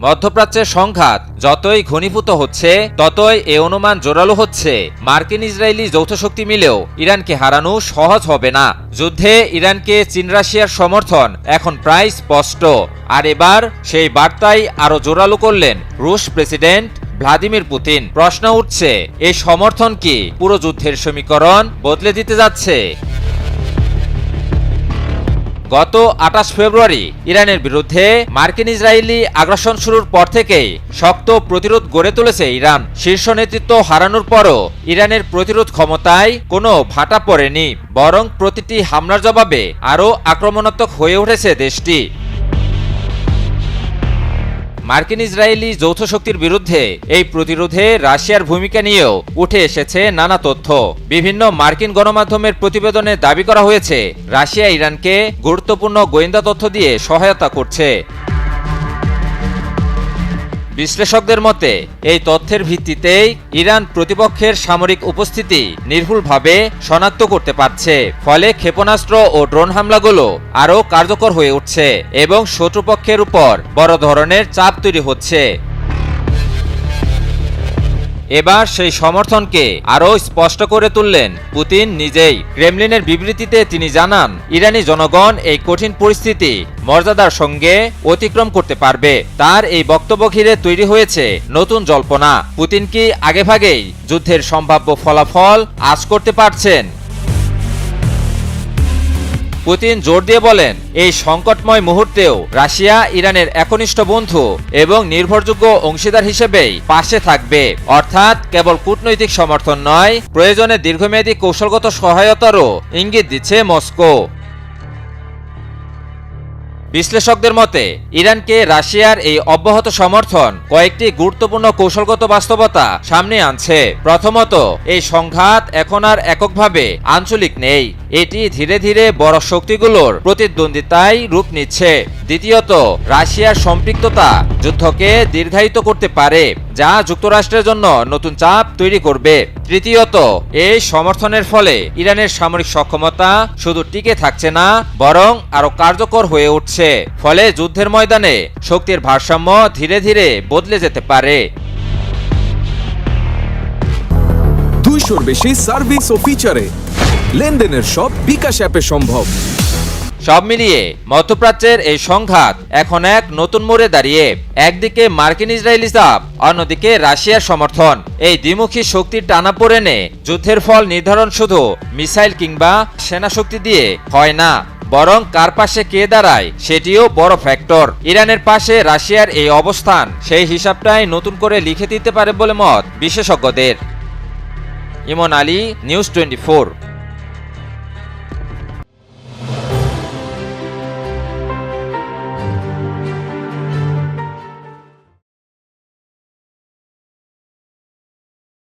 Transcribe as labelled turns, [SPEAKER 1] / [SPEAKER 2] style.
[SPEAKER 1] মধ্যপ্রাচ্যের সংঘাত যতই ঘনীভূত হচ্ছে ততই এ অনুমান জোরালো হচ্ছে মার্কিন ইসরায়েলি যৌথ শক্তি মিলেও ইরানকে হারানো সহজ হবে না। যুদ্ধে ইরানকে চীন রাশিয়ার সমর্থন এখন প্রায় স্পষ্ট। আর এবার সেই বার্তাই আরো জোরালো করলেন রুশ প্রেসিডেন্ট ভ্লাদিমির পুতিন। প্রশ্ন উঠছে, এই সমর্থন কি পুরো যুদ্ধের সমীকরণ বদলে দিতে যাচ্ছে? গত ২৮ ফেব্রুয়ারি ইরানের বিরুদ্ধে মার্কিন ইসরায়েলি আগ্রাসন শুরুর পর থেকেই শক্ত প্রতিরোধ গড়ে তুলেছে ইরান। শীর্ষ নেতৃত্ব হারানোর পরও ইরানের প্রতিরোধ ক্ষমতায় কোনো ভাটা পড়েনি, বরং প্রতিটি হামলার জবাবে আরও আক্রমণাত্মক হয়ে উঠেছে দেশটি। মার্কিন ইসরায়েলি যৌথ শক্তির বিরুদ্ধে এই প্রতিরোধে রাশিয়ার ভূমিকা নিয়েও উঠে এসেছে নানা তথ্য। বিভিন্ন মার্কিন গণমাধ্যমের প্রতিবেদনে দাবি করা হয়েছে রাশিয়া ইরানকে গুরুত্বপূর্ণ গোয়েন্দা তথ্য দিয়ে সহায়তা করছে। বিশ্লেষকদের মতে এই তথ্যের ভিত্তিতেই ইরান প্রতিপক্ষের সামরিক উপস্থিতি নির্ভুলভাবে শনাক্ত করতে পারছে। ফলে ক্ষেপণাস্ত্র ও ড্রোন হামলাগুলো আরও কার্যকর হয়ে উঠছে এবং শত্রুপক্ষের উপর বড় ধরনের চাপ তৈরি হচ্ছে। এবার সেই সমর্থনকে আরও স্পষ্ট করে তুললেন পুতিন নিজেই। ক্রেমলিনের বিবৃতিতে তিনি জানান, ইরানি জনগণ এই কঠিন পরিস্থিতি মর্যাদার সঙ্গে অতিক্রম করতে পারবে। তার এই বক্তব্য ঘিরে তৈরি হয়েছে নতুন জল্পনা। পুতিন কি আগেভাগেই যুদ্ধের সম্ভাব্য ফলাফল আঁচ করতে পারছেন? পুতিন জোর দিয়ে বলেন, এই সংকটময় মুহূর্তেও রাশিয়া ইরানের একনিষ্ঠ বন্ধু এবং নির্ভরযোগ্য অংশীদার হিসেবেই পাশে থাকবে। অর্থাৎ কেবল কূটনৈতিক সমর্থন নয়, প্রয়োজনে দীর্ঘমেয়াদী কৌশলগত সহায়তারও ইঙ্গিত দিচ্ছে মস্কো। বিশ্লেষকদের মতে ইরানকে রাশিয়ার এই অব্যাহত সমর্থন কয়েকটি গুরুত্বপূর্ণ কৌশলগত বাস্তবতা সামনে আনছে। প্রথমত, এই সংঘাত এখন আর এককভাবে আঞ্চলিক নেই, এটি ধীরে ধীরে বড় শক্তিগুলোর প্রতিদ্বন্দ্বিতায় রূপ নিচ্ছে। দ্বিতীয়ত, রাশিয়ার সম্পৃক্ততা যুদ্ধকে দীর্ঘায়িত করতে পারে, যা যুক্তরাষ্ট্রের জন্য নতুন চাপ তৈরি করবে। তৃতীয়ত, এই সমর্থনের ফলে ইরানের সামরিক সক্ষমতা শুধু টিকে থাকছে না, বরং আরো কার্যকর হয়ে উঠছে। ফলে যুদ্ধের ময়দানে শক্তির ভারসাম্য ধীরে ধীরে বদলে যেতে পারে।
[SPEAKER 2] 200-র বেশি সার্ভিস ও ফিচারে লেনদেনের সব বিকাশ অ্যাপে সম্ভব।
[SPEAKER 1] সব মিলিয়ে মধ্যপ্রাচ্যের এই সংঘাত এখন এক নতুন মোড়ে দাঁড়িয়ে। একদিকে মার্কিন ইসরায়েলি চাপ, অন্যদিকে রাশিয়ার সমর্থন। এই দ্বিমুখী শক্তির টানাপোড়েনে যুদ্ধের ফল নির্ধারণ শুধু মিসাইল কিংবা সেনা শক্তি দিয়ে হয় না, বরং কার পাশে কে দাঁড়ায় সেটিও বড় ফ্যাক্টর। ইরানের পাশে রাশিয়ার এই অবস্থান সেই হিসাবটাই নতুন করে লিখে দিতে পারে বলে মত বিশেষজ্ঞদের। ইমন আলী, নিউজ 24।